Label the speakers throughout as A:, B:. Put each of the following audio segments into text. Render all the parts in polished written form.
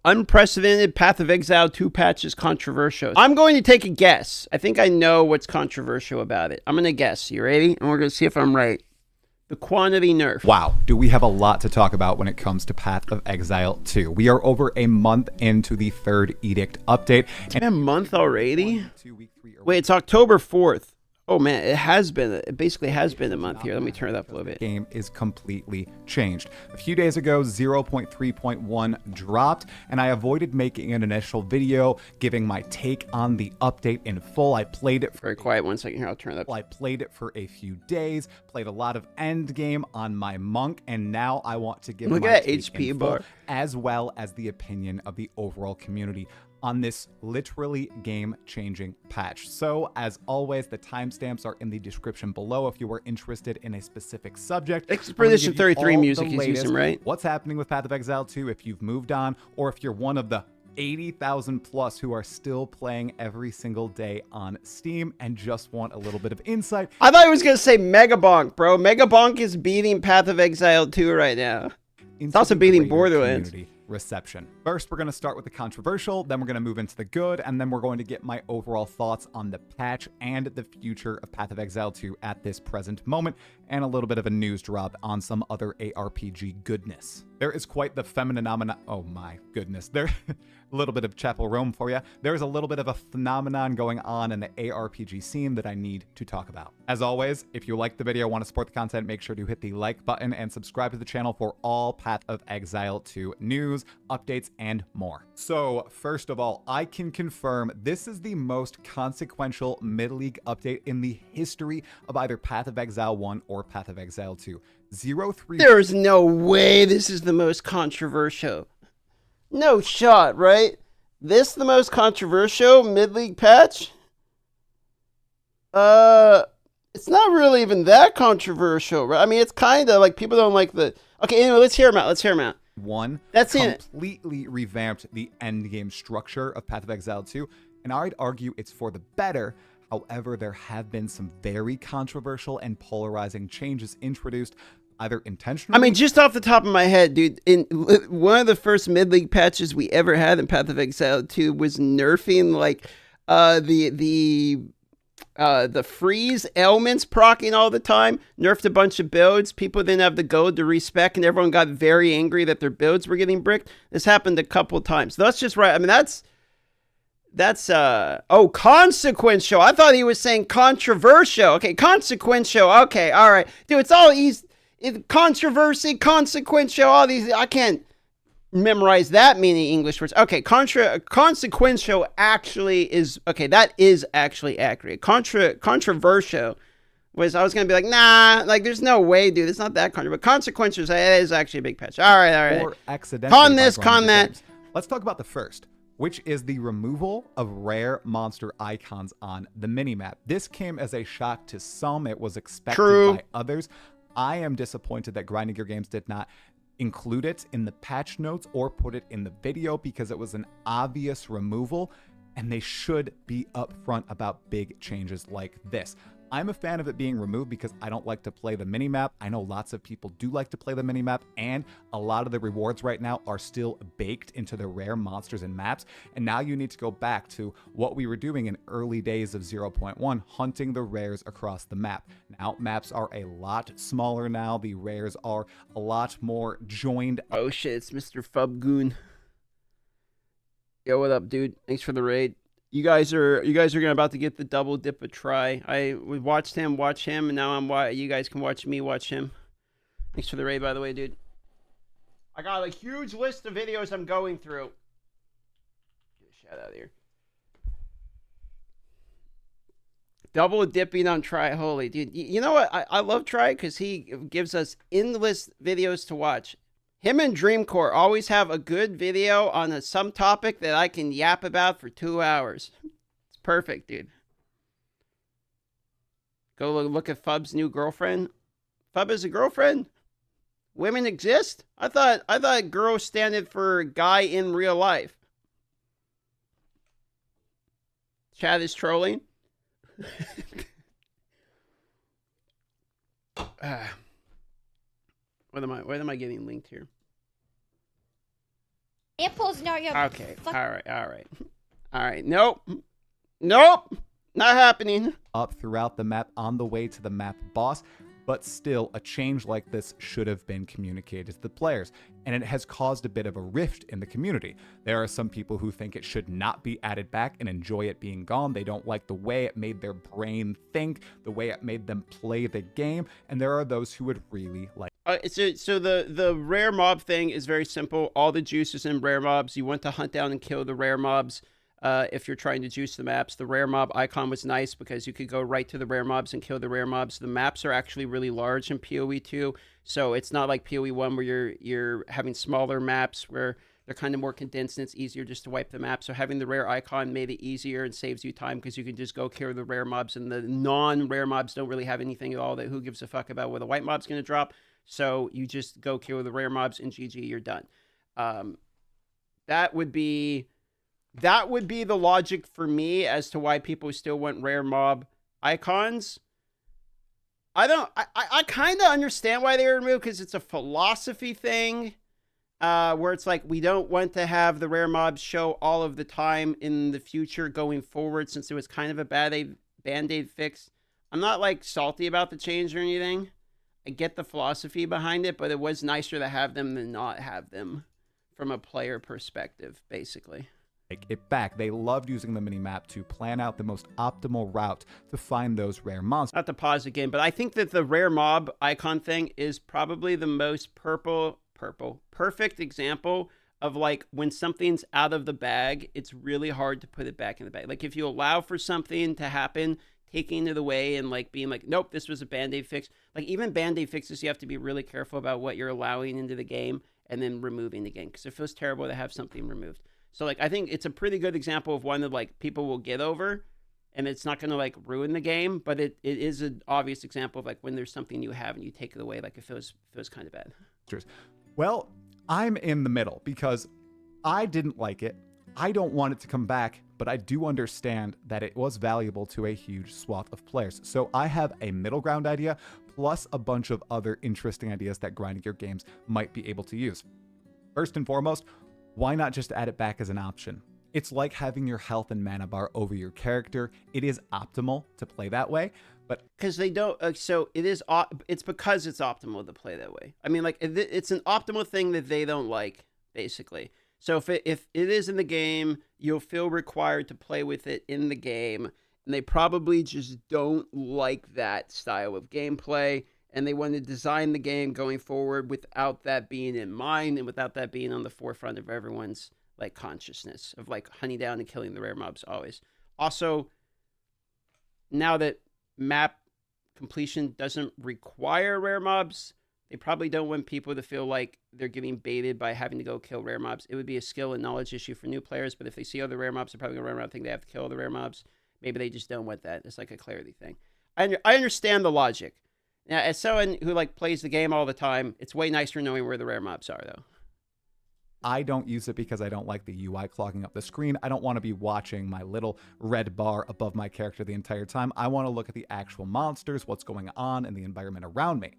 A: Unprecedented Path of Exile 2 patch is controversial. I'm going to take a guess. I think I know what's controversial about it. I'm going to guess. You ready? And we're going to see if I'm right. The quantity nerf.
B: Wow, do we have a lot to talk about when it comes to Path of Exile 2. We are over a month into the third edict update.
A: It's been a month already? Wait, it's October 4th. Oh man, it basically has been a month here. Let me turn it up a little bit.
B: The game is completely changed. A few days ago, 0.3.1 dropped, and I avoided making an initial video giving my take on the update in full. I played it for
A: very quiet. 1 second here. I'll turn it up.
B: I played it for a few days, played a lot of Endgame on my monk, and now I want to give
A: Look
B: my
A: at that
B: take
A: HP
B: in full,
A: bar,
B: as well as the opinion of the overall community on this literally game-changing patch. So, as always, the timestamps are in the description below if you are interested in a specific subject.
A: Expedition 33 music is using, right?
B: What's happening with Path of Exile 2 if you've moved on, or if you're one of the 80,000 plus who are still playing every single day on Steam and just want a little bit of insight.
A: I thought he was going to say Megabonk, bro. Megabonk is beating Path of Exile 2 right now. It's also beating Borderlands.
B: Reception. First, we're going to start with the controversial, then we're going to move into the good, and then we're going to get my overall thoughts on the patch and the future of Path of Exile 2 at this present moment, and a little bit of a news drop on some other ARPG goodness. There is quite the phenomenon. Oh my goodness. There a little bit of Chapel Rome for you. There's a little bit of a phenomenon going on in the ARPG scene that I need to talk about. As always, if you like the video, want to support the content, make sure to hit the like button and subscribe to the channel for all Path of Exile 2 news, updates, and more. So, first of all, I can confirm this is the most consequential mid-league update in the history of either Path of Exile 1 or Path of Exile 2. 0.3.
A: There's no way this is the most controversial. No shot, right? This the most controversial mid-league patch? It's not really even that controversial, right? I mean, it's kind of like people don't like the... Okay, anyway, let's hear him out. Let's hear him out.
B: One,
A: that's
B: completely revamped the endgame structure of Path of Exile 2, and I'd argue it's for the better. However, there have been some very controversial and polarizing changes introduced, either intentionally...
A: I mean, just off the top of my head, dude, in one of the first mid-league patches we ever had in Path of Exile 2 was nerfing, like, the freeze elements proccing all the time, nerfed a bunch of builds. People didn't have the gold to respec, and everyone got very angry that their builds were getting bricked. This happened a couple times. So that's just right. I mean, that's consequential. I thought he was saying controversial. Okay, consequential. Okay, all right. Dude, it's all easy. Controversy, consequential, all these. I can't memorize that many English words. Okay, consequential actually is, okay, that is actually accurate. Controversial was, I was going to be like, nah, like, there's no way, dude. It's not that controversial. But consequential is actually a big patch. All right.
B: Or accidentally.
A: Con this, con that.
B: Games. Let's talk about the first, which is the removal of rare monster icons on the minimap. This came as a shock to some. It was expected by others. I am disappointed that Grinding Gear Games did not include it in the patch notes or put it in the video, because it was an obvious removal, and they should be upfront about big changes like this. I'm a fan of it being removed because I don't like to play the minimap. I know lots of people do like to play the minimap, and a lot of the rewards right now are still baked into the rare monsters and maps. And now you need to go back to what we were doing in early days of 0.1, hunting the rares across the map. Now, maps are a lot smaller now. The rares are a lot more joined.
A: Oh shit, it's Mr. Fubgoon. Yo, what up, dude? Thanks for the raid. You guys are about to get the double dip a try. We watched him, watch him, and now you guys can watch me, watch him. Thanks for the raid, by the way, dude. I got a huge list of videos I'm going through. Get a shout out here. Double dipping on Try. Holy, dude. You know what? I love Try because he gives us endless videos to watch. Him and Dreamcore always have a good video on some topic that I can yap about for 2 hours. It's perfect, dude. Go look at Fub's new girlfriend. Fub is a girlfriend? Women exist? I thought girl standed for guy in real life. Chat is trolling. What am I getting linked here?
C: Apples not your
A: Okay, alright. Nope. Not happening.
B: Up throughout the map on the way to the map boss, but still a change like this should have been communicated to the players, and it has caused a bit of a rift in the community. There are some people who think it should not be added back and enjoy it being gone. They don't like the way it made their brain think, the way it made them play the game, and there are those who would really like.
A: So the rare mob thing is very simple. All the juice is in rare mobs. You want to hunt down and kill the rare mobs. If you're trying to juice the maps, the rare mob icon was nice because you could go right to the rare mobs and kill the rare mobs. The maps are actually really large in PoE 2, so it's not like PoE 1 where you're having smaller maps where they're kind of more condensed and it's easier just to wipe the map. So having the rare icon made it easier and saves you time because you can just go kill the rare mobs, and the non-rare mobs don't really have anything at all. That who gives a fuck about where the white mob's going to drop. So you just go kill the rare mobs and GG, you're done. That would be the logic for me as to why people still want rare mob icons. I kind of understand why they were removed because it's a philosophy thing where it's like we don't want to have the rare mobs show all of the time in the future going forward, since it was kind of a band-aid fix. I'm not like salty about the change or anything. I get the philosophy behind it, but it was nicer to have them than not have them from a player perspective, basically.
B: It back. They loved using the mini-map to plan out the most optimal route to find those rare monsters.
A: Not to pause again, but I think that the rare mob icon thing is probably the most perfect example of like when something's out of the bag, it's really hard to put it back in the bag. Like if you allow for something to happen, taking it away and like being like, nope, this was a band-aid fix. Like even band-aid fixes, you have to be really careful about what you're allowing into the game and then removing the game, because it feels terrible to have something removed. So like I think it's a pretty good example of one that like people will get over, and it's not going to like ruin the game, but it is an obvious example of like when there's something you have and you take it away, like it feels kind of bad.
B: Well, I'm in the middle because I didn't like it. I don't want it to come back, but I do understand that it was valuable to a huge swath of players. So I have a middle ground idea, plus a bunch of other interesting ideas that Grinding Gear games might be able to use. First and foremost, why not just add it back as an option? It's like having your health and mana bar over your character. It is optimal to play that way, but
A: because they don't. So it is. It's because it's optimal to play that way. I mean, like it's an optimal thing that they don't like, basically. So if it is in the game, you'll feel required to play with it in the game, and they probably just don't like that style of gameplay, and they want to design the game going forward without that being in mind and without that being on the forefront of everyone's like consciousness of like hunting down and killing the rare mobs always. Also, now that map completion doesn't require rare mobs, they probably don't want people to feel like they're getting baited by having to go kill rare mobs. It would be a skill and knowledge issue for new players, but if they see other rare mobs, they're probably going to run around thinking they have to kill the rare mobs. Maybe they just don't want that. It's like a clarity thing. I understand the logic. Now, as someone who like plays the game all the time, it's way nicer knowing where the rare mobs are, though.
B: I don't use it because I don't like the UI clogging up the screen. I don't want to be watching my little red bar above my character the entire time. I want to look at the actual monsters, what's going on, and the environment around me.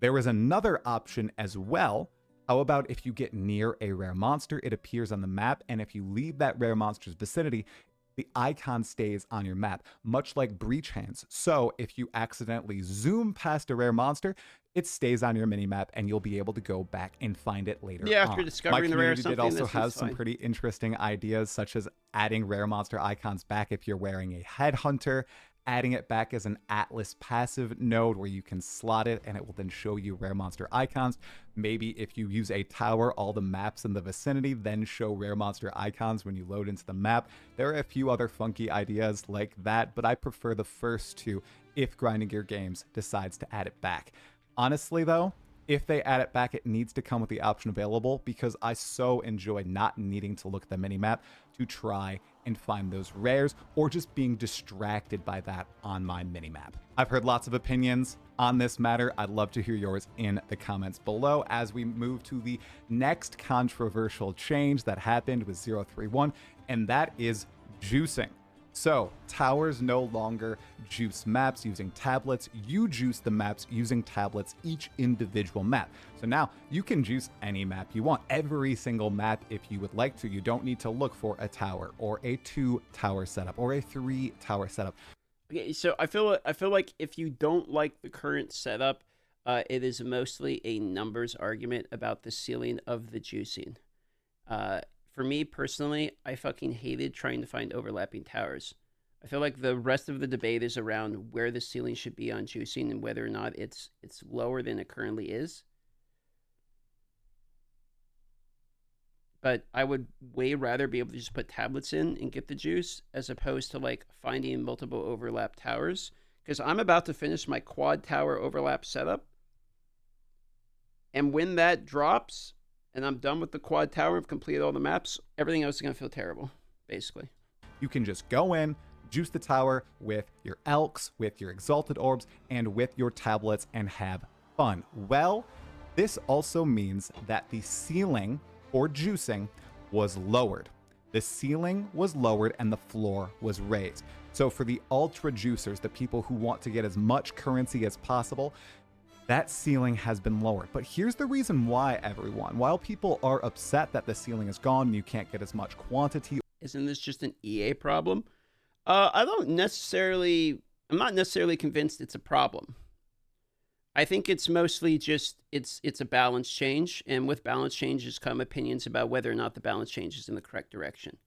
B: There is another option as well. How about if you get near a rare monster, it appears on the map, and if you leave that rare monster's vicinity, the icon stays on your map, much like breach hands. So if you accidentally zoom past a rare monster, it stays on your minimap, and you'll be able to go back and find it later on.
A: Yeah, after discovering the rare something.
B: My community did also have some pretty interesting ideas, such as adding rare monster icons back if you're wearing a headhunter, adding it back as an Atlas passive node where you can slot it and it will then show you rare monster icons. Maybe if you use a tower, all the maps in the vicinity then show rare monster icons when you load into the map. There are a few other funky ideas like that, but I prefer the first two if Grinding Gear Games decides to add it back. Honestly though, if they add it back, it needs to come with the option available, because I so enjoy not needing to look at the minimap to try and find those rares, or just being distracted by that on my minimap. I've heard lots of opinions on this matter. I'd love to hear yours in the comments below as we move to the next controversial change that happened with 031, and that is juicing. So, towers no longer juice maps using tablets. You juice the maps using tablets, each individual map. So now you can juice any map you want, every single map if you would like to. You don't need to look for a tower or a 2-tower setup or a 3-tower setup.
A: Okay, so I feel like if you don't like the current setup, it is mostly a numbers argument about the ceiling of the juicing. For me personally, I fucking hated trying to find overlapping towers. I feel like the rest of the debate is around where the ceiling should be on juicing and whether or not it's lower than it currently is. But I would way rather be able to just put tablets in and get the juice as opposed to like finding multiple overlap towers. Because I'm about to finish my quad tower overlap setup. And when that drops, and I'm done with the quad tower, I've completed all the maps, everything else is going to feel terrible, basically.
B: You can just go in, juice the tower with your elks, with your exalted orbs, and with your tablets and have fun. Well, this also means that the ceiling for juicing was lowered. The ceiling was lowered and the floor was raised. So for the ultra juicers, the people who want to get as much currency as possible, that ceiling has been lowered. But here's the reason why, everyone. While people are upset that the ceiling is gone and you can't get as much quantity.
A: Isn't this just an EA problem? I'm not necessarily convinced it's a problem. I think it's mostly just, it's a balance change. And with balance changes come opinions about whether or not the balance change is in the correct direction.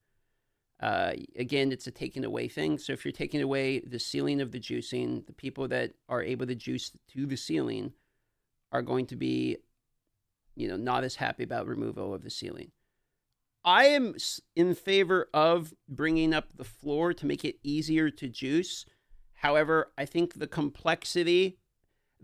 A: Again, it's a taking away thing. So if you're taking away the ceiling of the juicing, the people that are able to juice to the ceiling are going to be, not as happy about removal of the ceiling. I am in favor of bringing up the floor to make it easier to juice. However, I think the complexity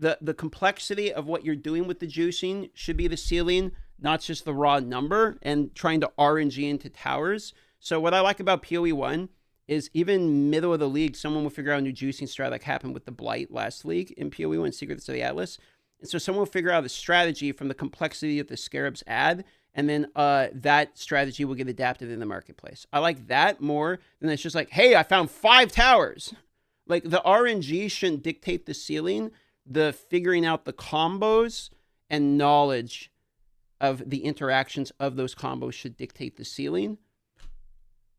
A: of what you're doing with the juicing should be the ceiling, not just the raw number and trying to RNG into towers. So what I like about PoE 1 is even middle of the league, someone will figure out a new juicing strat like happened with the Blight last league in PoE 1, Secrets of the Atlas. And so someone will figure out a strategy from the complexity that the scarabs add, and then that strategy will get adapted in the marketplace. I like that more than it's just like, hey, I found 5 towers. Like, the RNG shouldn't dictate the ceiling. The figuring out the combos and knowledge of the interactions of those combos should dictate the ceiling.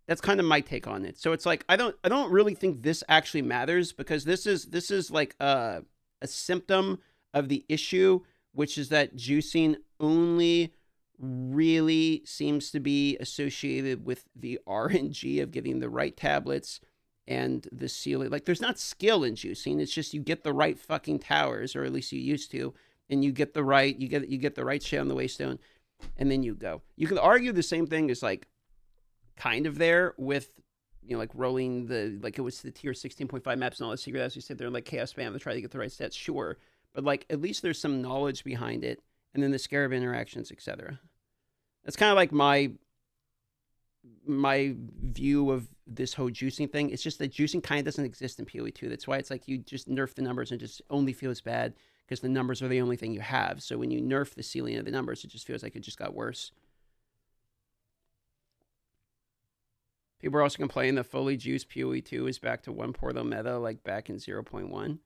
A: That's kind of my take on it. So it's like, I don't really think this actually matters, because this is like a symptom of the issue, which is that juicing only really seems to be associated with the RNG of getting the right tablets and the ceiling. Like, there's not skill in juicing. It's just you get the right fucking towers, or at least you used to, and you get the right shit on the waystone, and then you go. You can argue the same thing is like kind of there with, like rolling it was the tier 16.5 maps and all that secret as you sit there and like chaos spam to try to get the right stats, sure. But like, at least there's some knowledge behind it, and then the scarab interactions, etc. That's kind of like my view of this whole juicing thing. It's just that juicing kind of doesn't exist in PoE 2. That's why it's like you just nerf the numbers and just only feels bad because the numbers are the only thing you have. So when you nerf the ceiling of the numbers, it just feels like it just got worse. People are also complaining that fully juiced PoE 2 is back to one portal meta like back in 0.1.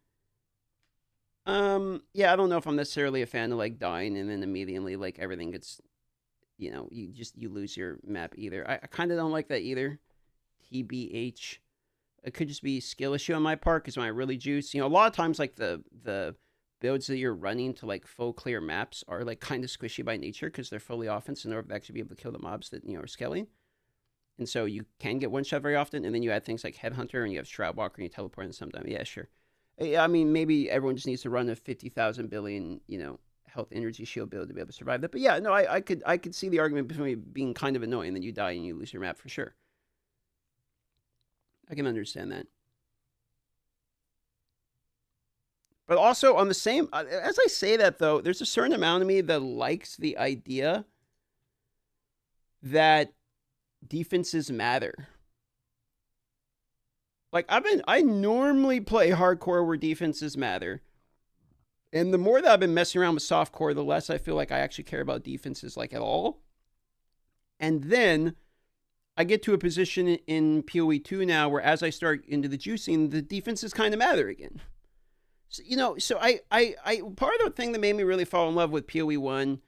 A: Yeah, I don't know if I'm necessarily a fan of like dying and then immediately like everything gets, you lose your map either. I kind of don't like that either. TBH. It could just be a skill issue on my part, because when I really juice, a lot of times like the builds that you're running to like full clear maps are like kind of squishy by nature because they're fully offense in order to actually be able to kill the mobs that are scaling. And so you can get one shot very often, and then you add things like Headhunter and you have Shroudwalker and you teleport in sometime. Yeah, sure. I mean, maybe everyone just needs to run a 50,000 billion, health energy shield build to be able to survive that. But yeah, no, I could see the argument between being kind of annoying that you die and you lose your map for sure. I can understand that. But also on the same, as I say that though, there's a certain amount of me that likes the idea that defenses matter. Like, I normally play hardcore where defenses matter. And the more that I've been messing around with softcore, the less I feel like I actually care about defenses like at all. And then I get to a position in PoE 2 now where as I start into the juicing, the defenses kind of matter again. So, so I part of the thing that made me really fall in love with PoE 1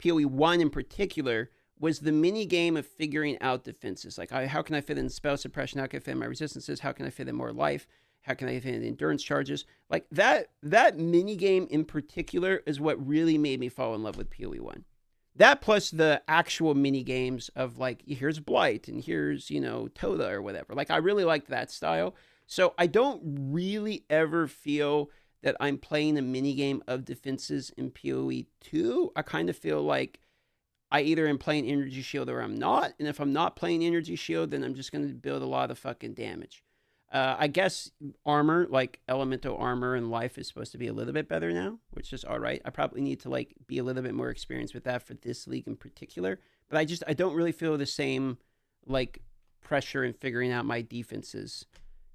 A: in particular, was the mini game of figuring out defenses. Like, how can I fit in spell suppression? How can I fit in my resistances? How can I fit in more life? How can I fit in endurance charges? Like, that mini game in particular is what really made me fall in love with PoE 1. That plus the actual mini games of like, here's Blight and here's, Toda or whatever. Like, I really liked that style. So I don't really ever feel that I'm playing a mini game of defenses in PoE 2. I kind of feel like I either am playing Energy Shield or I'm not. And if I'm not playing Energy Shield, then I'm just going to build a lot of fucking damage. I guess armor, like elemental armor and life, is supposed to be a little bit better now, which is all right. I probably need to like be a little bit more experienced with that for this league in particular. But I don't really feel the same like pressure in figuring out my defenses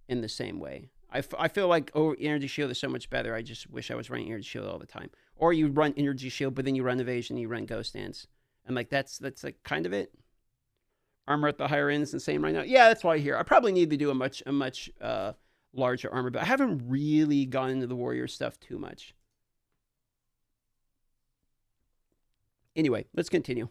A: in the same way. I feel like Energy Shield is so much better. I just wish I was running Energy Shield all the time. Or you run Energy Shield, but then you run Evasion, you run Ghost Dance. And like that's like kind of it. Armor at the higher end is insane right now. Yeah, that's why I hear. I probably need to do a much larger armor, but I haven't really gone into the warrior stuff too much. Anyway, let's continue.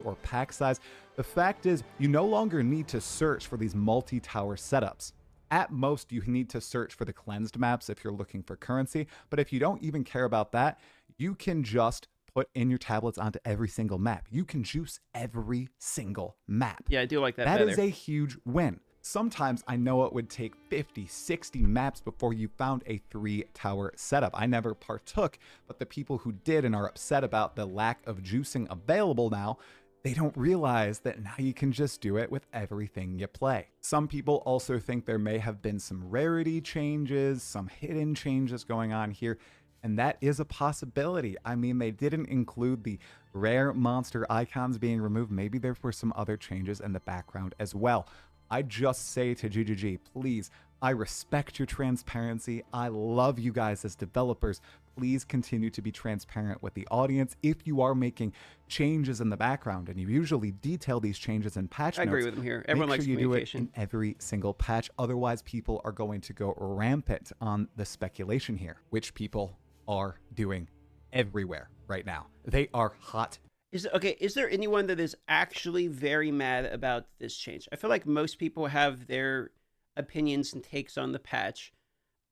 B: Or pack size. The fact is, you no longer need to search for these multi-tower setups. At most, you need to search for the cleansed maps if you're looking for currency, but if you don't even care about that, you can just put in your tablets onto every single map. You can juice every single map.
A: Yeah, I do like that
B: better.
A: That
B: is a huge win. Sometimes I know it would take 50, 60 maps before you found a 3-tower setup. I never partook, but the people who did and are upset about the lack of juicing available now, they don't realize that now you can just do it with everything you play. Some people also think there may have been some rarity changes, some hidden changes going on here, and that is a possibility. I mean, they didn't include the rare monster icons being removed. Maybe there were some other changes in the background as well. I just say to GGG, please, I respect your transparency. I love you guys as developers. Please continue to be transparent with the audience. If you are making changes in the background, and you usually detail these changes in patch notes,
A: I agree with them here. Everyone likes communication.
B: Do it in every single patch. Otherwise, people are going to go rampant on the speculation here, which people are doing everywhere right now. They are hot.
A: Is there anyone that is actually very mad about this change? I feel like most people have their opinions and takes on the patch.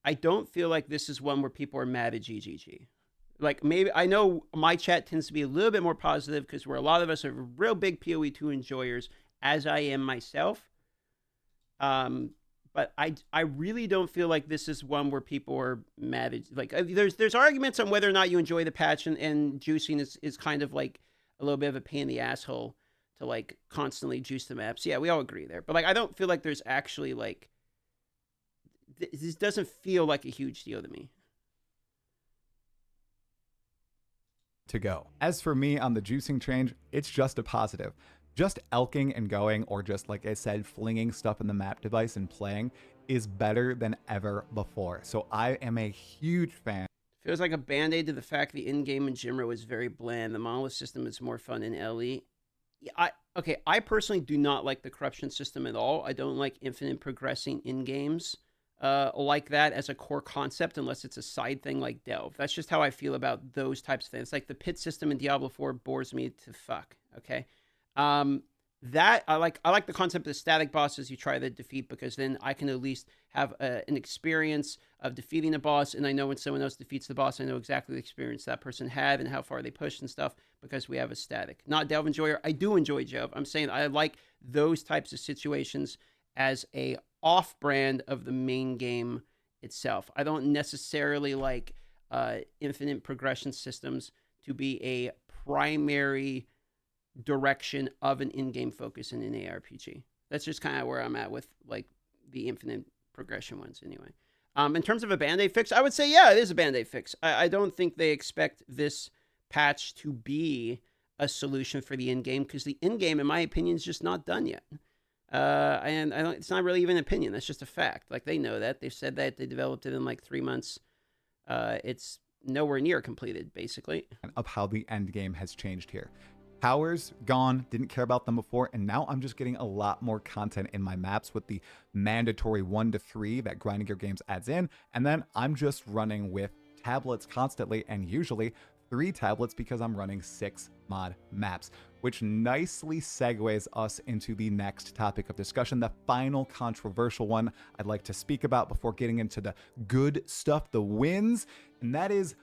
A: I don't feel like this is one where people are mad at GGG. Like, maybe, I know my chat tends to be a little bit more positive because a lot of us are real big PoE 2 enjoyers, as I am myself. But I really don't feel like this is one where people are mad at, like, there's arguments on whether or not you enjoy the patch, and juicing is kind of like a little bit of a pain in the asshole to like constantly juice the maps. Yeah, we all agree there. But like, I don't feel like there's actually like, this doesn't feel like a huge deal to me.
B: To go. As for me on the juicing change, it's just a positive. Just elking and going, or just like I said, flinging stuff in the map device and playing is better than ever before. So I am a huge fan.
A: Feels like a band-aid to the fact the in-game in Jimro is very bland. The monolith system is more fun in LE. I personally do not like the corruption system at all. I don't like infinite progressing in games like that as a core concept, unless it's a side thing like Delve. That's just how I feel about those types of things. Like the pit system in Diablo 4 bores me to fuck. Okay. That I like the concept of static bosses you try to defeat, because then I can at least have an experience of defeating a boss, and I know when someone else defeats the boss, I know exactly the experience that person had and how far they pushed and stuff, because we have a static. Not Delve enjoyer. I do enjoy Delve. I'm saying I like those types of situations as a off-brand of the main game itself. I don't necessarily like infinite progression systems to be a primary direction of an in-game focus in an ARPG. That's just kind of where I'm at with like the infinite progression ones anyway. In terms of a Band-Aid fix, I would say, yeah, it is a Band-Aid fix. I don't think they expect this patch to be a solution for the in-game, because the in-game, in my opinion, is just not done yet. And I don't, it's not really even an opinion. That's just a fact. Like, they know that. They've said that. They developed it in like 3 months. It's nowhere near completed, basically.
B: Of how the end game has changed here. Towers, gone, didn't care about them before, and now I'm just getting a lot more content in my maps with the mandatory 1 to 3 that Grinding Gear Games adds in, and then I'm just running with tablets constantly, and usually 3 tablets because I'm running 6 mod maps, which nicely segues us into the next topic of discussion, the final controversial one I'd like to speak about before getting into the good stuff, the wins, and that is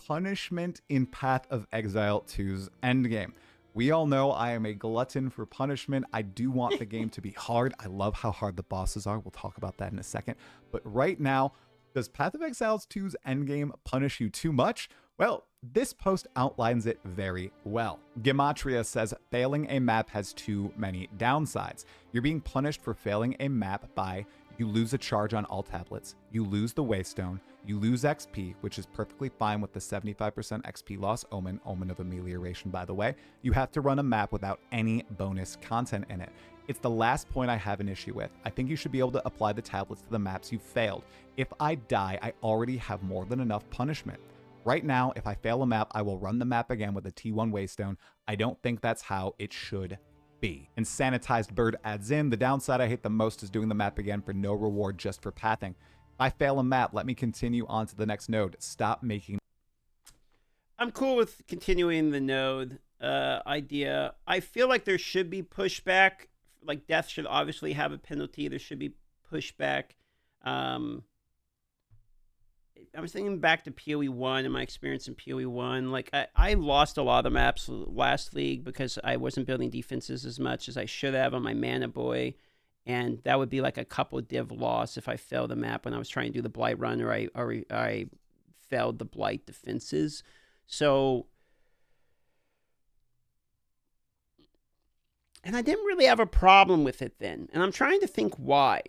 B: punishment in Path of Exile 2's Endgame. We all know I am a glutton for punishment. I do want the game to be hard. I love how hard the bosses are. We'll talk about that in a second. But right now, does Path of Exile 2's Endgame punish you too much? Well, this post outlines it very well. Gematria says failing a map has too many downsides. You're being punished for failing a map by you lose a charge on all tablets, you lose the Waystone, you lose XP, which is perfectly fine with the 75% XP loss omen of amelioration, by the way. You have to run a map without any bonus content in it. It's the last point I have an issue with. I think you should be able to apply the tablets to the maps you failed. If I die, I already have more than enough punishment. Right now, if I fail a map, I will run the map again with a T1 Waystone. I don't think that's how it should be. And Sanitized Bird adds in, the downside I hate the most is doing the map again for no reward just for pathing. If I fail a map, let me continue on to the next node. Stop making...
A: I'm cool with continuing the node idea. I feel like there should be pushback. Like, death should obviously have a penalty. There should be pushback. I was thinking back to PoE 1 and my experience in PoE 1. Like, I lost a lot of the maps last league because I wasn't building defenses as much as I should have on my Mana Boy. And that would be like a couple div loss if I failed the map when I was trying to do the Blight run, or I failed the Blight defenses. So, and I didn't really have a problem with it then. And I'm trying to think why.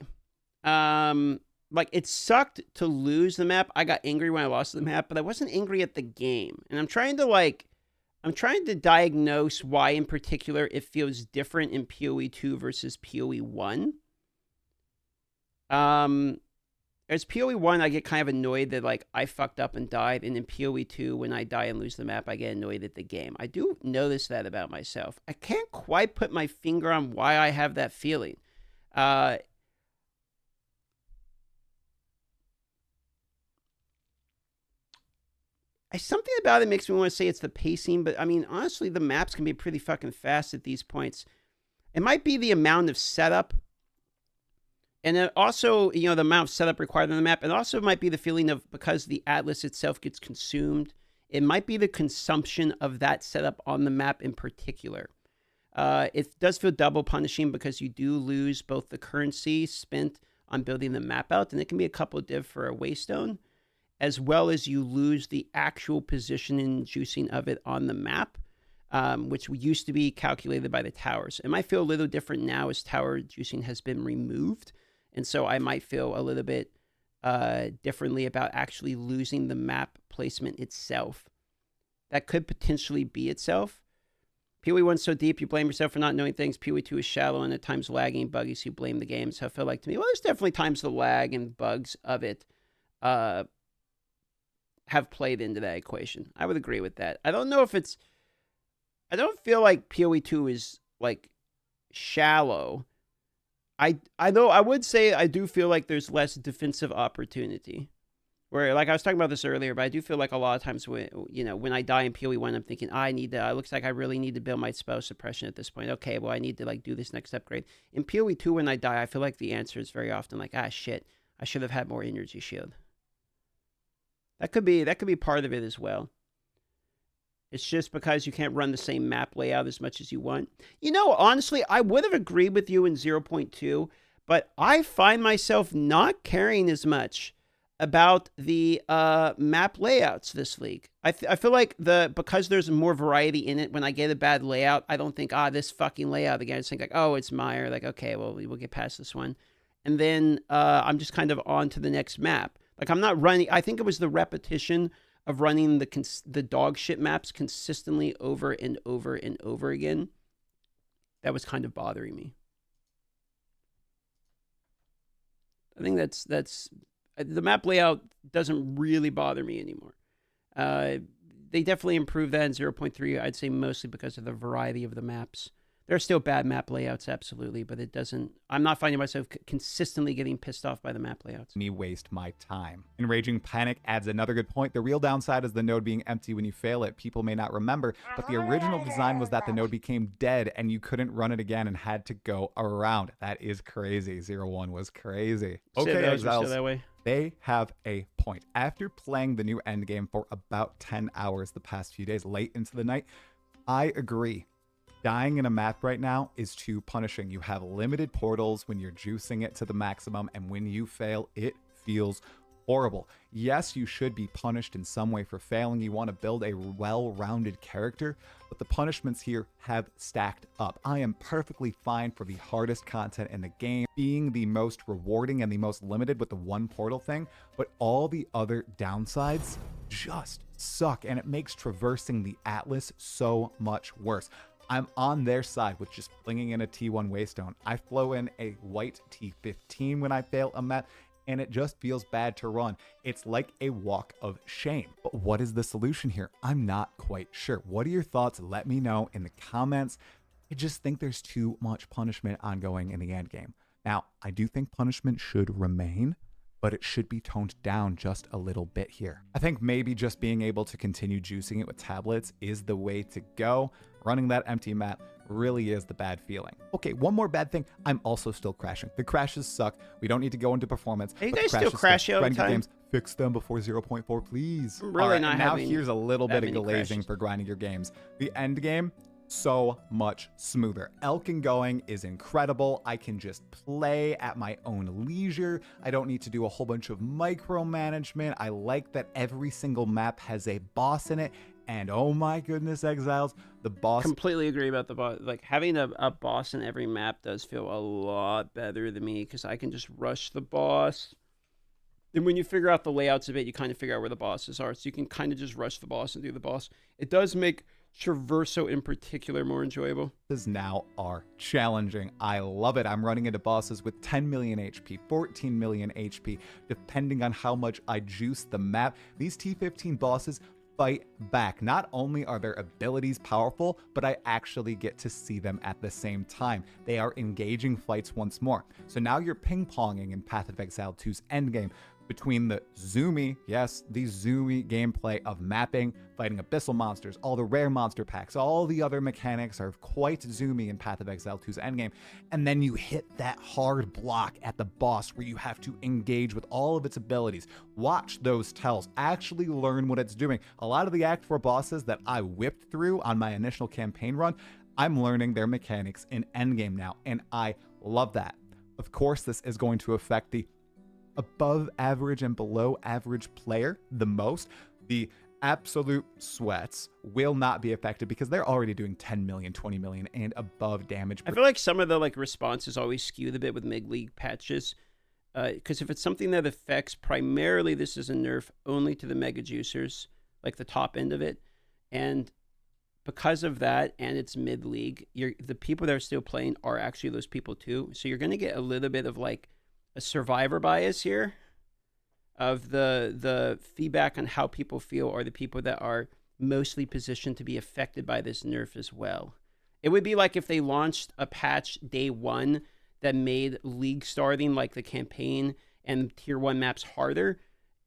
A: Like, it sucked to lose the map. I got angry when I lost the map, but I wasn't angry at the game. And I'm trying to diagnose why in particular it feels different in PoE 2 versus PoE 1. As PoE 1, I get kind of annoyed that, like, I fucked up and died. And in PoE 2, when I die and lose the map, I get annoyed at the game. I do notice that about myself. I can't quite put my finger on why I have that feeling. Something about it makes me want to say it's the pacing, but I mean, honestly, the maps can be pretty fucking fast at these points. It might be the amount of setup, and it also, the amount of setup required on the map. It also might be the feeling of, because the Atlas itself gets consumed, it might be the consumption of that setup on the map in particular. It does feel double punishing because you do lose both the currency spent on building the map out, and it can be a couple div for a Waystone, as well as you lose the actual position and juicing of it on the map, which used to be calculated by the towers. It might feel a little different now as tower juicing has been removed, and so I might feel a little bit differently about actually losing the map placement itself. That could potentially be itself. PoE 1's so deep, you blame yourself for not knowing things. PoE 2 is shallow and at times laggy and buggy, so you blame the game. So it felt like to me, well, there's definitely times the lag and bugs of it have played into that equation. I would agree with that. I don't know if it's... I don't feel like PoE 2 is, like, shallow. I would say I do feel like there's less defensive opportunity. Where, like, I was talking about this earlier, but I do feel like a lot of times when I die in PoE 1, I'm thinking, it looks like I really need to build my spell suppression at this point. Okay, well, I need to, like, do this next upgrade. In PoE 2, when I die, I feel like the answer is very often like, shit, I should have had more energy shield. That could be part of it as well. It's just because you can't run the same map layout as much as you want. Honestly, I would have agreed with you in 0.2, but I find myself not caring as much about the map layouts this league. I feel like because there's more variety in it, when I get a bad layout, I don't think, this fucking layout again. I just think like, oh, it's Meyer. Like, okay, well, we'll get past this one. And then I'm just kind of on to the next map. Like, I'm not running... I think it was the repetition of running the dog shit maps consistently over and over and over again that was kind of bothering me. I think that's the map layout doesn't really bother me anymore. they definitely improved that in 0.3. I'd say mostly because of the variety of the maps. There are still bad map layouts, absolutely, but it doesn't. I'm not finding myself consistently getting pissed off by the map layouts.
B: Me waste my time. Enraging Panic adds another good point. The real downside is the node being empty when you fail it. People may not remember, but the original design was that the node became dead and you couldn't run it again and had to go around. That is crazy. 0-1 was crazy. Okay, Exiles.
A: That way.
B: They have a point. After playing the new Endgame for about 10 hours the past few days, late into the night, I agree. Dying in a map right now is too punishing. You have limited portals when you're juicing it to the maximum, and when you fail, it feels horrible. Yes, you should be punished in some way for failing. You want to build a well-rounded character, but the punishments here have stacked up. I am perfectly fine for the hardest content in the game being the most rewarding and the most limited with the one portal thing, but all the other downsides just suck, and it makes traversing the Atlas so much worse. I'm on their side with just flinging in a T1 Waystone. I flow in a white T15 when I fail a map, and it just feels bad to run. It's like a walk of shame. But what is the solution here? I'm not quite sure. What are your thoughts? Let me know in the comments. I just think there's too much punishment ongoing in the end game. Now, I do think punishment should remain, but it should be toned down just a little bit here. I think maybe just being able to continue juicing it with tablets is the way to go. Running that empty map really is the bad feeling. Okay, one more bad thing. I'm also still crashing. The crashes suck. We don't need to go into performance.
A: Are you guys still crashing all the time?
B: Games, fix them before 0.4, please.
A: I'm really not
B: now
A: having
B: here's a little bit of glazing
A: crashes
B: for grinding your games. The end game, so much smoother. Elkin going is incredible. I can just play at my own leisure. I don't need to do a whole bunch of micromanagement. I like that every single map has a boss in it. And oh my goodness, Exiles, the boss.
A: Completely agree about the boss. Like having a boss in every map does feel a lot better than me because I can just rush the boss. Then when you figure out the layouts of it, you kind of figure out where the bosses are. So you can kind of just rush the boss and do the boss. It does make Traverso in particular more enjoyable.
B: Now are challenging. I love it. I'm running into bosses with 10 million HP, 14 million HP, depending on how much I juice the map. These T15 bosses fight back. Not only are their abilities powerful, but I actually get to see them at the same time. They are engaging fights once more. So now you're ping-ponging in Path of Exile 2's endgame between the zoomy, yes, the zoomy gameplay of mapping, fighting abyssal monsters, all the rare monster packs, all the other mechanics are quite zoomy in Path of Exile 2's endgame. And then you hit that hard block at the boss where you have to engage with all of its abilities. Watch those tells, actually learn what it's doing. A lot of the Act 4 bosses that I whipped through on my initial campaign run, I'm learning their mechanics in endgame now, and I love that. Of course, this is going to affect the above average and below average player the most. The absolute sweats will not be affected because they're already doing 10 million, 20 million and above damage.
A: I feel like some of the responses always skewed a bit with mid-league patches. Because if it's something that affects primarily, this is a nerf only to the mega juicers, like the top end of it. And because of that, and it's mid-league, the people that are still playing are actually those people too. So you're going to get a little bit of a survivor bias here of the feedback on how people feel are the people that are mostly positioned to be affected by this nerf as well. It would be like if they launched a patch day one that made league starting, like the campaign and tier 1 maps, harder.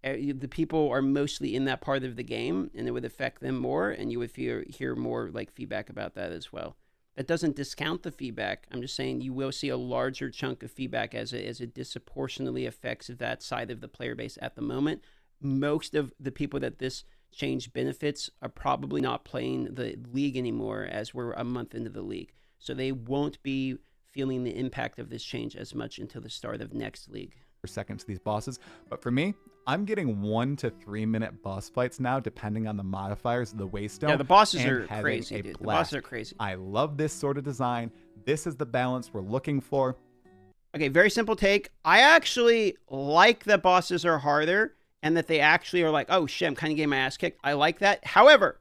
A: The people are mostly in that part of the game, and it would affect them more, and you would hear more feedback about that as well. That doesn't discount the feedback. I'm just saying you will see a larger chunk of feedback as it disproportionately affects that side of the player base at the moment. Most of the people that this change benefits are probably not playing the league anymore as we're a month into the league. So they won't be feeling the impact of this change as much until the start of next league.
B: Per second to these bosses. But for me, I'm getting 1 to 3 minute boss fights now, depending on the modifiers of the Waystone.
A: Yeah, the bosses are crazy, dude. The bosses are crazy.
B: I love this sort of design. This is the balance we're looking for.
A: Okay, very simple take. I actually like that bosses are harder and that they actually are like, oh shit, I'm kind of getting my ass kicked. I like that. However,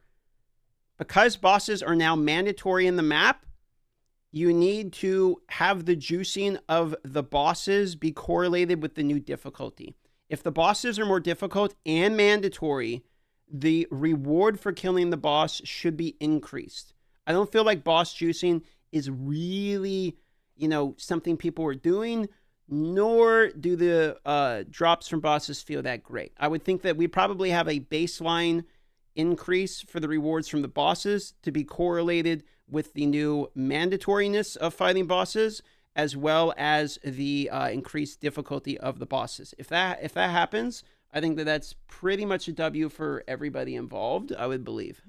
A: because bosses are now mandatory in the map, you need to have the juicing of the bosses be correlated with the new difficulty. If the bosses are more difficult and mandatory, the reward for killing the boss should be increased. I don't feel like boss juicing is really, something people are doing, nor do the drops from bosses feel that great. I would think that we probably have a baseline increase for the rewards from the bosses to be correlated with the new mandatoriness of fighting bosses, as well as the increased difficulty of the bosses. If that happens, I think that that's pretty much a W for everybody involved, I would believe.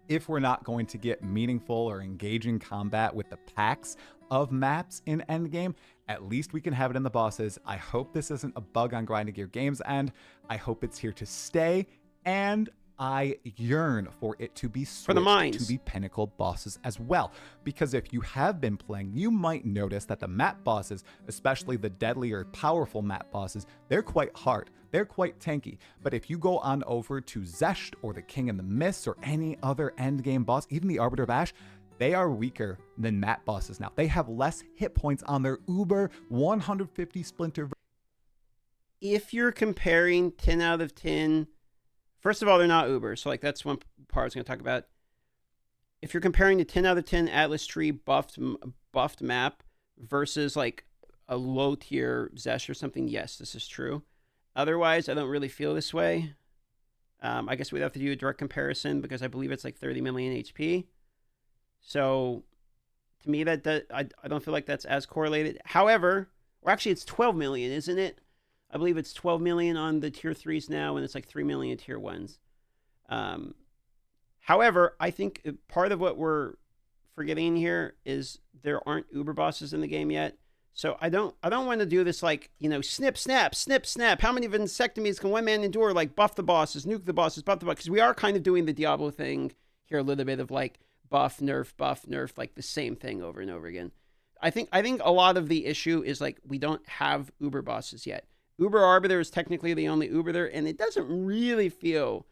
B: If we're not going to get meaningful or engaging combat with the packs of maps in Endgame, at least we can have it in the bosses. I hope this isn't a bug on Grinding Gear Games' end. I hope it's here to stay, and I yearn for it to be switched to the pinnacle bosses as well. Because if you have been playing, you might notice that the map bosses, especially the deadly or powerful map bosses, they're quite hard. They're quite tanky. But if you go on over to Zesht or the King in the Mists or any other endgame boss, even the Arbiter of Ash, they are weaker than map bosses now. They have less hit points on their Uber 150 Splinter.
A: If you're comparing 10 out of 10, first of all, they're not Uber. So that's one part I was going to talk about. If you're comparing the 10 out of 10 Atlas Tree buffed map versus like a low tier Zesht or something, yes, this is true. Otherwise, I don't really feel this way. I guess we'd have to do a direct comparison because I believe it's like 30 million HP. So to me, I don't feel like that's as correlated. However, or actually it's 12 million, isn't it? I believe it's 12 million on the tier 3s now, and it's like 3 million tier 1s. However, I think part of what we're forgetting here is there aren't Uber bosses in the game yet. So I don't want to do this like, snip, snap, snip, snap. How many vasectomies can one man endure? Like buff the bosses, nuke the bosses, buff the bosses. Because we are kind of doing the Diablo thing here a little bit of like buff, nerf, like the same thing over and over again. I think a lot of the issue is like we don't have Uber bosses yet. Uber Arbiter is technically the only Uber there, and it doesn't really feel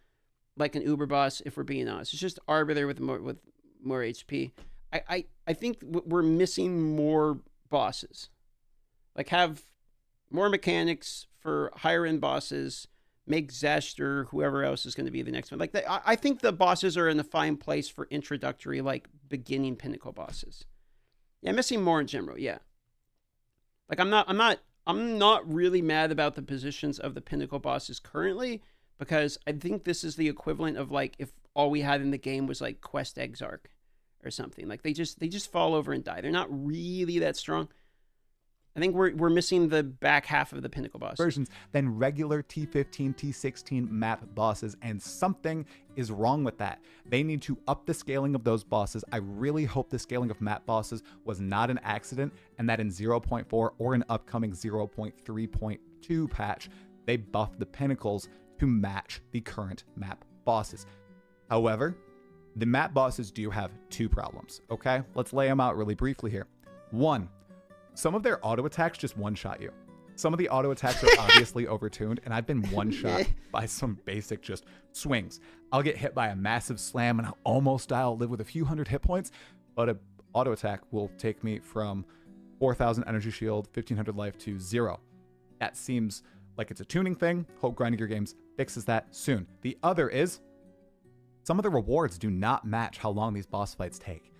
A: like an Uber boss if we're being honest. It's just Arbiter with more HP. I think we're missing more bosses. Like have more mechanics for higher end bosses, make Zesht or whoever else is going to be the next one. Like I think the bosses are in a fine place for introductory, like beginning pinnacle bosses. Yeah, missing more in general. Yeah. Like I'm not really mad about the positions of the pinnacle bosses currently, because I think this is the equivalent of like if all we had in the game was like Quest Exarch or something. Like they just fall over and die. They're not really that strong. I think we're missing the back half of the pinnacle boss
B: versions than regular T15, T16 map bosses, and something is wrong with that. They need to up the scaling of those bosses. I really hope the scaling of map bosses was not an accident, and that in 0.4 or an upcoming 0.3.2 patch, they buff the pinnacles to match the current map bosses. However, the map bosses do have two problems, okay? Let's lay them out really briefly here. One, some of their auto attacks just one-shot you. Some of the auto attacks are obviously overtuned, and I've been one-shot by some basic just swings. I'll get hit by a massive slam, and I'll almost die. I'll live with a few hundred hit points, but an auto attack will take me from 4,000 energy shield, 1,500 life to 0. That seems like it's a tuning thing. Hope Grinding Gear Games fixes that soon. The other is some of the rewards do not match how long these boss fights take.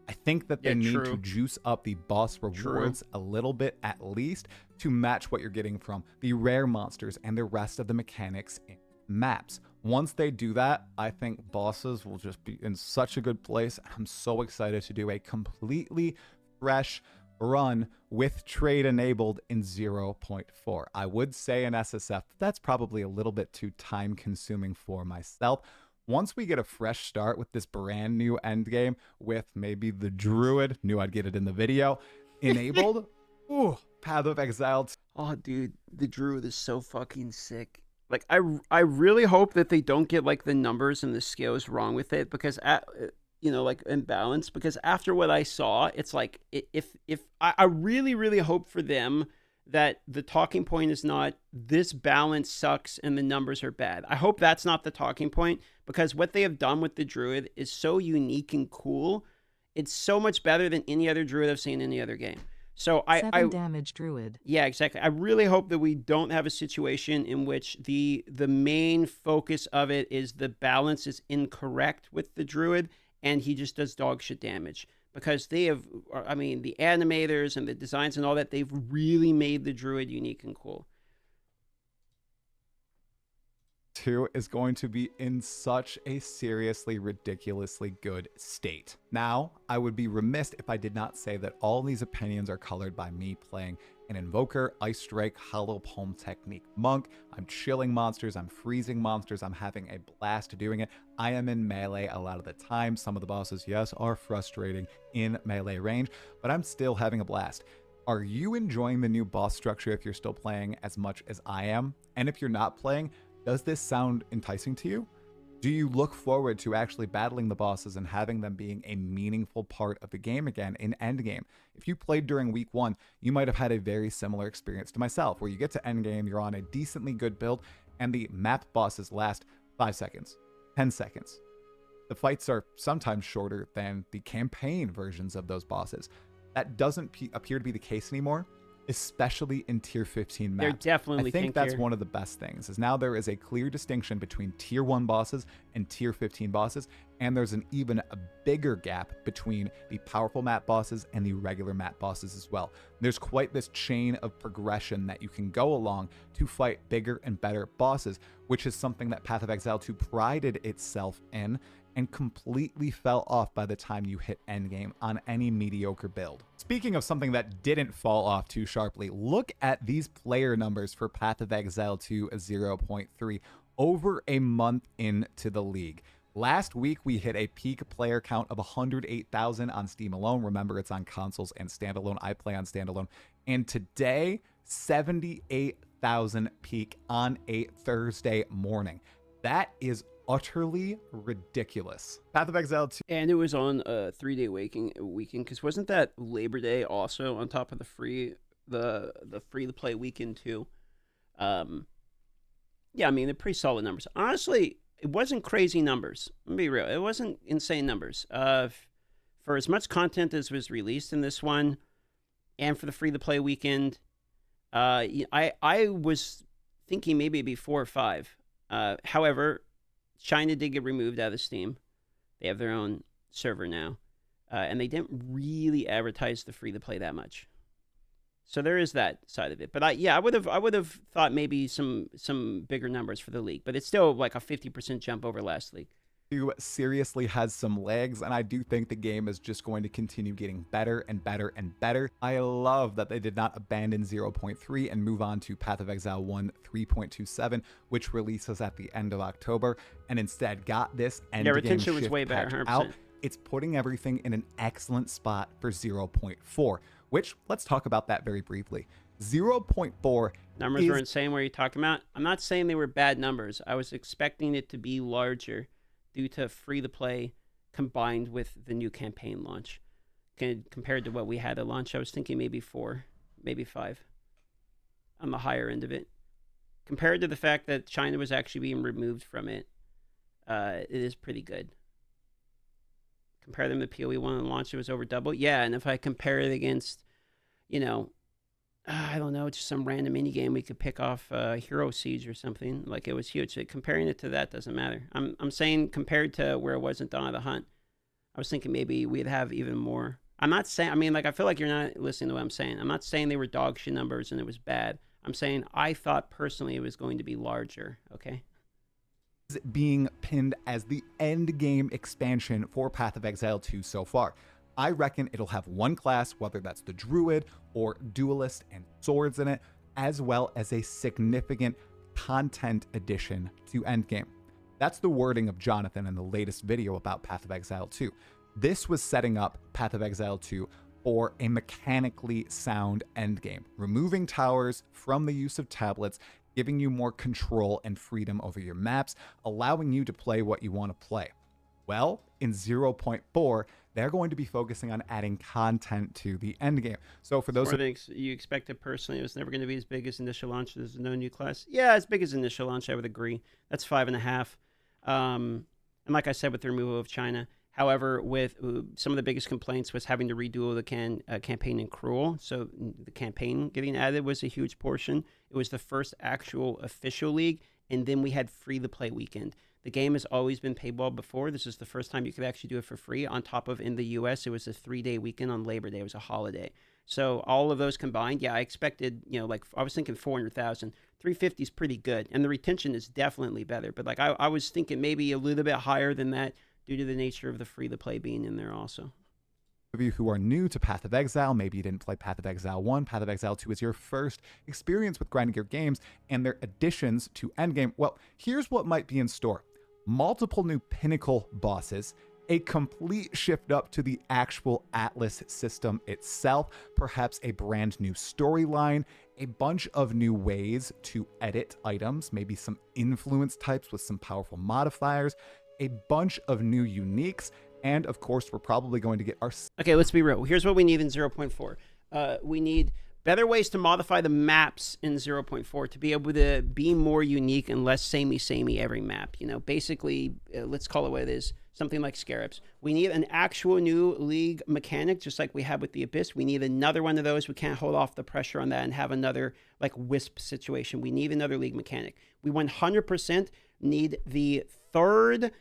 B: I think that they need to juice up the boss rewards a little bit at least to match what you're getting from the rare monsters and the rest of the mechanics in maps. Once they do that, I think bosses will just be in such a good place. I'm so excited to do a completely fresh run with trade enabled in 0.4. I would say in SSF, that's probably a little bit too time consuming for myself. Once we get a fresh start with this brand new endgame with maybe the Druid, knew I'd get it in the video, enabled, ooh, Path of Exile.
A: Oh, dude, the Druid is so fucking sick. Like, I really hope that they don't get, like, the numbers and the scales wrong with it, because, like, imbalance, because after what I saw, it's like, if I really, really hope for them that the talking point is not this balance sucks and the numbers are bad. I hope that's not the talking point, because what they have done with the Druid is so unique and cool. It's so much better than any other Druid I've seen in any other game. So
C: 7 damage druid.
A: Yeah, exactly. I really hope that we don't have a situation in which the main focus of it is the balance is incorrect with the druid and he just does dog shit damage. Because they have, I mean, the animators and the designs and all that, they've really made the druid unique and cool.
B: 2 is going to be in such a seriously ridiculously good state. Now, I would be remiss if I did not say that all these opinions are colored by me playing an Invoker, Ice Strike, Hollow Palm Technique Monk. I'm chilling monsters, I'm freezing monsters, I'm having a blast doing it. I am in melee a lot of the time. Some of the bosses, yes, are frustrating in melee range, but I'm still having a blast. Are you enjoying the new boss structure if you're still playing as much as I am? And if you're not playing, does this sound enticing to you? Do you look forward to actually battling the bosses and having them being a meaningful part of the game again in Endgame? If you played during week 1, you might have had a very similar experience to myself, where you get to Endgame, you're on a decently good build, and the map bosses last 5 seconds, 10 seconds. The fights are sometimes shorter than the campaign versions of those bosses. That doesn't appear to be the case anymore, especially in tier 15 maps.
A: They're definitely
B: I think that's one of the best things, is now there is a clear distinction between tier 1 bosses and tier 15 bosses, and there's an even a bigger gap between the powerful map bosses and the regular map bosses as well. There's quite this chain of progression that you can go along to fight bigger and better bosses, which is something that Path of Exile 2 prided itself in and completely fell off by the time you hit Endgame on any mediocre build. Speaking of something that didn't fall off too sharply, look at these player numbers for Path of Exile 2 0.3 over a month into the league. Last week, we hit a peak player count of 108,000 on Steam alone. Remember, it's on consoles and standalone. I play on standalone. And today, 78,000 peak on a Thursday morning. That is utterly ridiculous. Path of Exile 2.
A: And it was on a 3-day weekend, because wasn't that Labor Day also on top of the free to play weekend too? Yeah, I mean, they're pretty solid numbers. Honestly, it wasn't crazy numbers. Let me be real. It wasn't insane numbers. For as much content as was released in this one, and for the free to play weekend, I was thinking maybe it'd be 4 or 5. However, China did get removed out of Steam. They have their own server now, and they didn't really advertise the free to play that much. So there is that side of it. But I would have thought maybe some bigger numbers for the league, but it's still like a 50% jump over last league.
B: Seriously has some legs, and I do think the game is just going to continue getting better and better and better. I love that they did not abandon 0.3 and move on to Path of Exile 1 3.27, which releases at the end of October, and instead got this endgame
A: retention was
B: shift
A: way better,
B: patch
A: 100%.
B: out. It's putting everything in an excellent spot for 0.4, which, let's talk about that very briefly. 0.4
A: numbers were insane. What are you talking about? I'm not saying they were bad numbers. I was expecting it to be larger due to free to play combined with the new campaign launch. Compared to what we had at launch, I was thinking maybe 4, maybe 5 on the higher end of it. Compared to the fact that China was actually being removed from it, it is pretty good. Compare them to PoE 1 and launch, it was over double. Yeah, and if I compare it against, I don't know, just some random indie game we could pick off Hero Siege or something, like it was huge. So comparing it to that doesn't matter. I'm saying compared to where it was in Dawn of the Hunt, I was thinking maybe we'd have even more. I'm not saying, I feel like you're not listening to what I'm saying. I'm not saying they were dog shit numbers and it was bad. I'm saying I thought personally it was going to be larger, okay?
B: Being pinned as the end game expansion for Path of Exile 2 so far. I reckon it'll have one class, whether that's the Druid or Duelist and swords in it, as well as a significant content addition to Endgame. That's the wording of Jonathan in the latest video about Path of Exile 2. This was setting up Path of Exile 2 for a mechanically sound endgame, removing towers from the use of tablets, giving you more control and freedom over your maps, allowing you to play what you want to play. Well, in 0.4, they're going to be focusing on adding content to the endgame. So for those
A: you expected personally, it was never going to be as big as initial launch. There's no new class. Yeah, as big as initial launch, I would agree. That's 5.5. And like I said, with the removal of China, However, with some of the biggest complaints was having to redo the campaign in Cruel. So the campaign getting added was a huge portion. It was the first actual official league, and then we had free-to-play weekend. The game has always been paywall before. This is the first time you could actually do it for free. On top of, in the U.S., it was a 3-day weekend on Labor Day. It was a holiday. So all of those combined, yeah, I expected, like I was thinking 400,000. 350 is pretty good, and the retention is definitely better. But like I was thinking maybe a little bit higher than that, due to the nature of the free-to-play being in there also.
B: Of you who are new to Path of Exile, maybe you didn't play Path of Exile 1, Path of Exile 2 is your first experience with grinding gear games and their additions to Endgame. Well, here's what might be in store. Multiple new pinnacle bosses, a complete shift up to the actual Atlas system itself, perhaps a brand new storyline, a bunch of new ways to edit items, maybe some influence types with some powerful modifiers, a bunch of new uniques, and of course, we're probably going to get our...
A: Okay, let's be real. Here's what we need in 0.4. We need better ways to modify the maps in 0.4 to be able to be more unique and less samey every map. Basically, let's call it what it is, something like Scarabs. We need an actual new league mechanic, just like we had with the Abyss. We need another one of those. We can't hold off the pressure on that and have another like Wisp situation. We need another league mechanic. We 100% need the third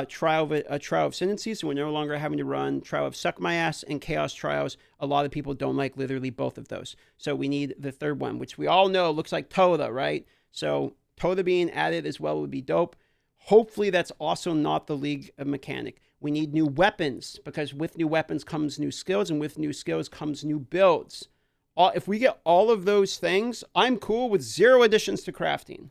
A: trial of Ascendancy, so we're no longer having to run Trial of Suck My Ass and Chaos Trials. A lot of people don't like literally both of those. So we need the third one, which we all know looks like Toda, right? So Toda being added as well would be dope. Hopefully that's also not the league mechanic. We need new weapons, because with new weapons comes new skills, and with new skills comes new builds. If we get all of those things, I'm cool with 0 additions to crafting.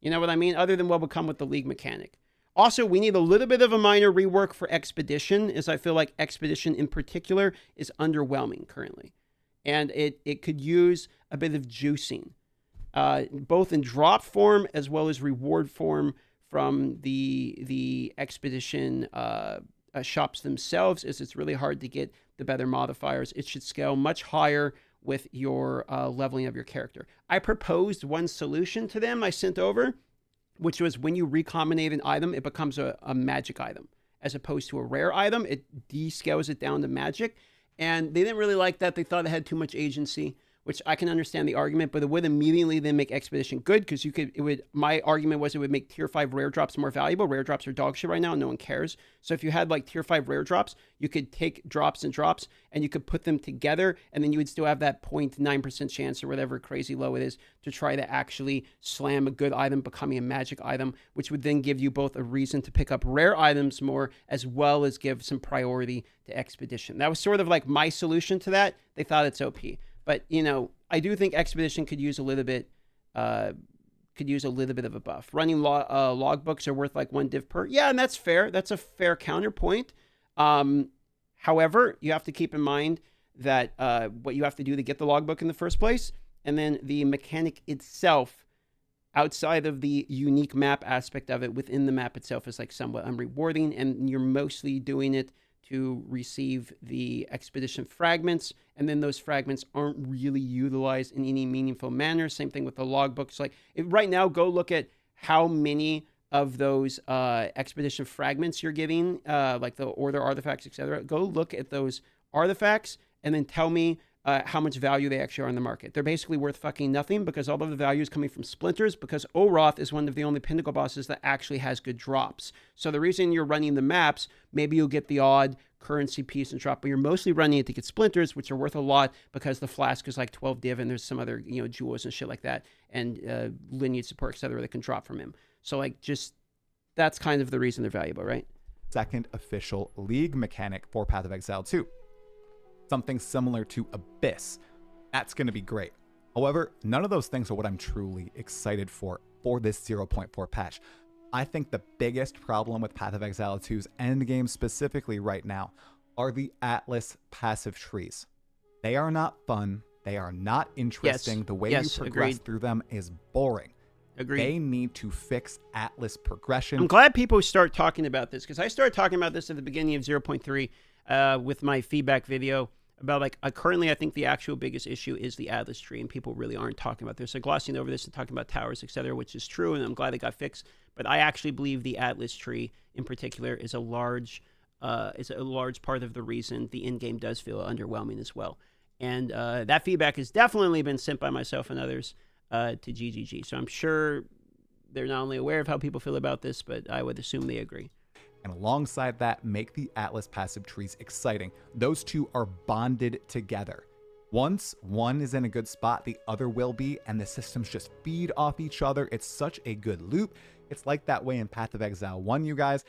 A: You know what I mean? Other than what would come with the league mechanic. Also, we need a little bit of a minor rework for Expedition, as I feel like Expedition in particular is underwhelming currently. And it could use a bit of juicing, both in drop form as well as reward form from the Expedition shops themselves, as it's really hard to get the better modifiers. It should scale much higher with your leveling of your character. I proposed one solution to them I sent over, which was when you recombinate an item, it becomes a magic item. As opposed to a rare item, it descales it down to magic. And they didn't really like that. They thought it had too much agency, which I can understand the argument, but it would immediately then make Expedition good, because my argument was it would make tier 5 rare drops more valuable. Rare drops are dog shit right now, no one cares. So if you had like tier 5 rare drops, you could take drops and you could put them together, and then you would still have that 0.9% chance or whatever crazy low it is to try to actually slam a good item becoming a magic item, which would then give you both a reason to pick up rare items more, as well as give some priority to Expedition. That was sort of like my solution to that. They thought it's OP. But, I do think Expedition could use a little bit of a buff. Running logbooks are worth like 1 div per. Yeah, and that's fair. That's a fair counterpoint. However, you have to keep in mind that what you have to do to get the logbook in the first place, and then the mechanic itself, outside of the unique map aspect of it, within the map itself is like somewhat unrewarding, and you're mostly doing it to receive the Expedition fragments, and then those fragments aren't really utilized in any meaningful manner. Same thing with the logbooks. Like right now, go look at how many of those Expedition fragments you're getting, like the Order artifacts, etc. Go look at those artifacts and then tell me how much value they actually are in the market. They're basically worth fucking nothing, because all of the value is coming from splinters, because Oroth is one of the only pinnacle bosses that actually has good drops. So the reason you're running the maps, maybe you'll get the odd currency piece and drop, but you're mostly running it to get splinters, which are worth a lot, because the flask is like 12 div, and there's some other jewels and shit like that, and lineage support, etc. that can drop from him. So like, just that's kind of the reason they're valuable, right?
B: Second official league mechanic for Path of Exile 2. Something similar to Abyss. That's going to be great. However, none of those things are what I'm truly excited for this 0.4 patch. I think the biggest problem with Path of Exile 2's endgame specifically right now are the Atlas passive trees. They are not fun. They are not interesting.
A: Yes.
B: The way you progress through them is boring.
A: Agreed.
B: They need to fix Atlas progression.
A: I'm glad people start talking about this, because I started talking about this at the beginning of 0.3 with my feedback video about like currently I think the actual biggest issue is the Atlas tree, and people really aren't talking about this. They're glossing over this and talking about towers, etc., which is true, and I'm glad it got fixed. But I actually believe the Atlas tree in particular is a large is a large part of the reason the in-game does feel underwhelming as well. And that feedback has definitely been sent by myself and others to GGG. So I'm sure they're not only aware of how people feel about this, but I would assume they agree.
B: And alongside that, make the Atlas passive trees exciting. Those two are bonded together. Once one is in a good spot, the other will be, and the systems just feed off each other. It's such a good loop. It's like that way in Path of Exile 1, you guys.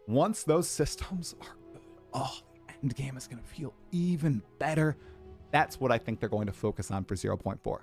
B: Once those systems are good, oh, the end game is going to feel even better. That's what I think they're going to focus on for 0.4.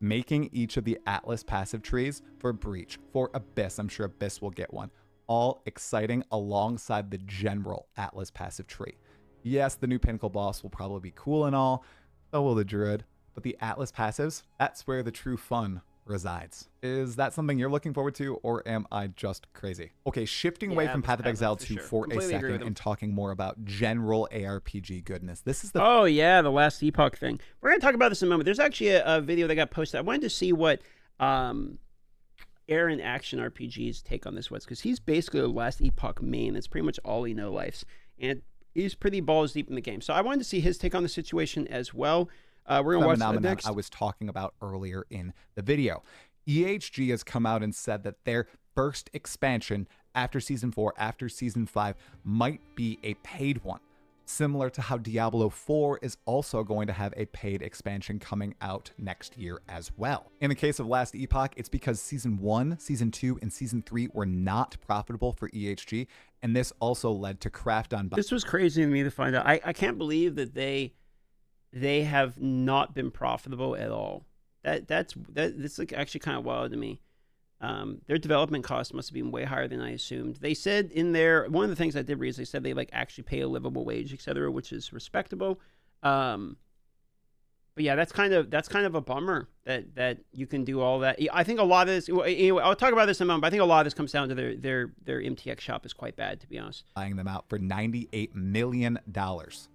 B: Making each of the Atlas passive trees for Breach, for Abyss. I'm sure Abyss will get one. All exciting alongside the general Atlas passive tree. Yes, the new Pinnacle boss will probably be cool and all, so will the Druid, but the Atlas passives, that's where the true fun resides. Is that something you're looking forward to, or am I just crazy? Okay, shifting away from Path of Exile 2 for a second and talking more about general ARPG goodness. This is the...
A: Oh yeah, the last Epoch thing. We're going to talk about this in a moment. There's actually a video that got posted. I wanted to see what Aaron Action RPG's take on this was, because he's basically the last Epoch main. That's pretty much all he know-lifes. And he's pretty balls deep in the game. So I wanted to see his take on the situation as well. We're going to watch that next.
B: I was talking about earlier in the video. EHG has come out and said that their first expansion after Season 4, after Season 5, might be a paid one. Similar to how Diablo 4 is also going to have a paid expansion coming out next year as well. In the case of Last Epoch, it's because Season 1, Season 2, and Season 3 were not profitable for EHG, and this also led to Craft on...
A: This was crazy to me to find out. I can't believe that they have not been profitable at all. That's like actually kind of wild to me. Their development costs must have been way higher than I assumed. They said in there, one of the things I did read is they said they like actually pay a livable wage, etc., which is respectable. But yeah, that's kind of a bummer that you can do all that. I think a lot of this. Anyway, I'll talk about this in a moment. But I think a lot of this comes down to their MTX shop is quite bad, to be honest.
B: Buying them out for $98 million.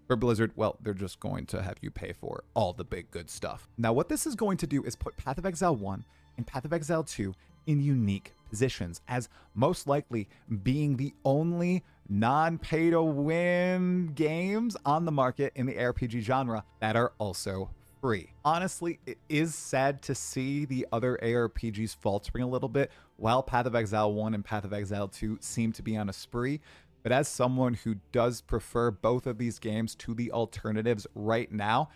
B: For Blizzard, well, they're just going to have you pay for all the big good stuff. Now, what this is going to do is put Path of Exile 1 and Path of Exile 2 in unique positions, as most likely being the only non-pay-to-win games on the market in the RPG genre that are also free. Honestly, it is sad to see the other ARPGs faltering a little bit, while Path of Exile 1 and Path of Exile 2 seem to be on a spree. But as someone who does prefer both of these games to the alternatives right now,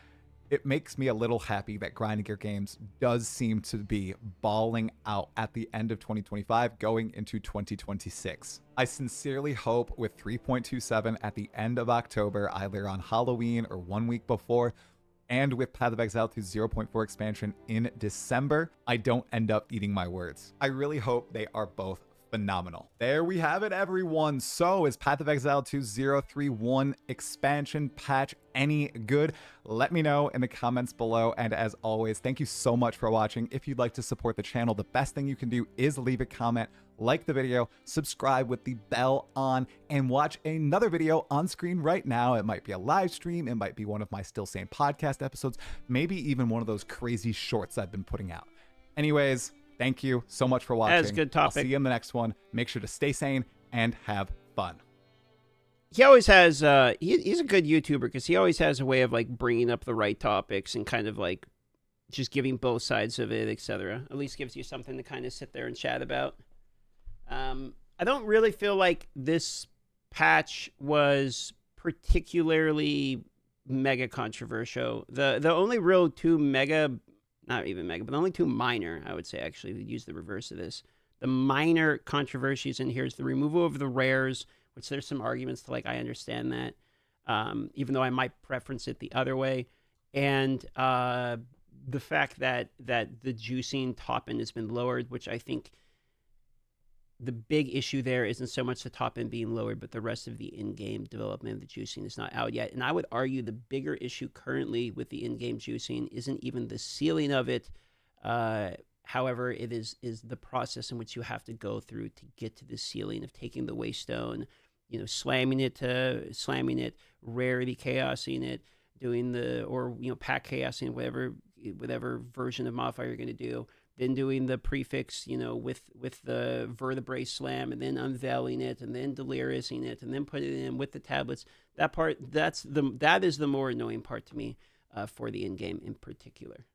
B: it makes me a little happy that Grinding Gear Games does seem to be balling out at the end of 2025 going into 2026. I sincerely hope with 3.27 at the end of October, either on Halloween or 1 week before, and with Path of Exile 2 0.4 expansion in December, I don't end up eating my words. I really hope they are both phenomenal. There we have it, everyone. So is Path of Exile 2 0.31 expansion patch any good? Let me know in the comments below. And as always, thank you so much for watching. If you'd like to support the channel, the best thing you can do is leave a comment, like the video, subscribe with the bell on, and watch another video on screen right now. It might be a live stream, it might be one of my Still Sane podcast episodes, maybe even one of those crazy shorts I've been putting out. Anyways, thank you so much for watching.
A: That's a good topic.
B: I'll see you in the next one. Make sure to stay sane and have fun.
A: He always has, he's a good YouTuber because he always has a way of like bringing up the right topics and kind of like just giving both sides of it, etc. At least gives you something to kind of sit there and chat about. I don't really feel like this patch was particularly mega controversial. The only real two mega, not even mega, but the only two minor, I would say actually, we use the reverse of this. The minor controversies in here is the removal of the rares, which there's some arguments to like, I understand that, even though I might preference it the other way. And the fact that the juicing top end has been lowered, which I think the big issue there isn't so much the top end being lowered, but the rest of the in-game development of the juicing is not out yet. And I would argue the bigger issue currently with the in-game juicing isn't even the ceiling of it. However, it is the process in which you have to go through to get to the ceiling of taking the waystone, you know, slamming it, rarity chaosing it, doing the, or, you know, pack chaosing, whatever version of modifier you're going to do. then doing the prefix, with the vertebrae slam, and then unveiling it, and then deliriousing it, and then putting it in with the tablets. That is the more annoying part to me, for the Endgame in particular.